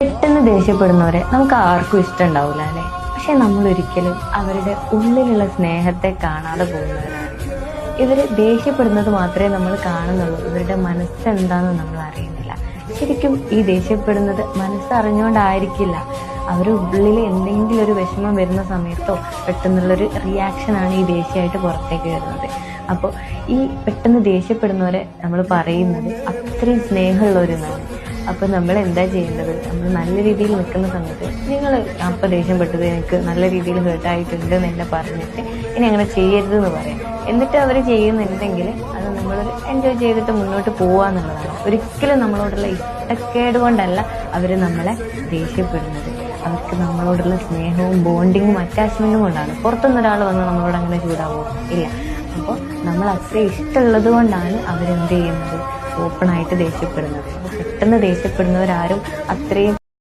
പെട്ടെന്ന് ദേഷ്യപ്പെടുന്നവരെ നമുക്ക് ആർക്കും ഇഷ്ടമുണ്ടാവില്ല അല്ലേ? പക്ഷെ നമ്മൾ ഒരിക്കലും അവരുടെ ഉള്ളിലുള്ള സ്നേഹത്തെ കാണാതെ പോകുന്നവരാണ്. ഇവര് ദേഷ്യപ്പെടുന്നത് മാത്രമേ നമ്മൾ കാണുന്നുള്ളൂ, ഇവരുടെ മനസ്സെന്താണെന്ന് നമ്മൾ അറിയുന്നില്ല. ശരിക്കും ഈ ദേഷ്യപ്പെടുന്നത് മനസ്സറിഞ്ഞുകൊണ്ടായിരിക്കില്ല. അവരുടെ ഉള്ളിൽ എന്തെങ്കിലും ഒരു വിഷമം വരുന്ന സമയത്തോ പെട്ടെന്നുള്ളൊരു റിയാക്ഷനാണ് ഈ ദേഷ്യമായിട്ട് പുറത്തേക്ക് വരുന്നത്. അപ്പോൾ ഈ പെട്ടെന്ന് ദേഷ്യപ്പെടുന്നവരെ നമ്മൾ പറയുന്നത് അത്രയും സ്നേഹമുള്ളവരെന്നാണ്. അപ്പോൾ നമ്മൾ എന്താ ചെയ്യേണ്ടത്? നമ്മൾ നല്ല രീതിയിൽ നിൽക്കുന്ന സമയത്ത് നിങ്ങൾ അപ്പോൾ ദേഷ്യപ്പെട്ടത് എനിക്ക് നല്ല രീതിയിൽ ഹേർട്ടായിട്ടുണ്ട് എന്ന് എന്നെ പറഞ്ഞിട്ട് ഇനി അങ്ങനെ ചെയ്യരുതെന്ന് പറയാം. എന്നിട്ട് അവർ ചെയ്യുന്നുണ്ടെങ്കിൽ അത് നമ്മളൊരു എൻജോയ് ചെയ്തിട്ട് മുന്നോട്ട് പോകുക എന്നുള്ളതാണ്. ഒരിക്കലും നമ്മളോടുള്ള ഇഷ്ടക്കേട് കൊണ്ടല്ല അവർ നമ്മളെ ദേഷ്യപ്പെടുന്നത്. അവർക്ക് നമ്മളോടുള്ള സ്നേഹവും ബോണ്ടിങ്ങും അറ്റാച്ച്മെൻറ്റും കൊണ്ടാണ്. പുറത്തുനിന്ന് ഒരാൾ വന്ന് നമ്മളോട് അങ്ങനെ ചൂടാവുമോ? ഇല്ല. അപ്പോൾ നമ്മൾ അത്ര ഇഷ്ടമുള്ളത് കൊണ്ടാണ് അവരെന്ത് ചെയ്യുന്നത്? ഓപ്പണായിട്ട് ദേഷ്യപ്പെടുന്നത്. അപ്പോൾ പെട്ടെന്ന് ദേഷ്യപ്പെടുന്നവരാരും അത്രയും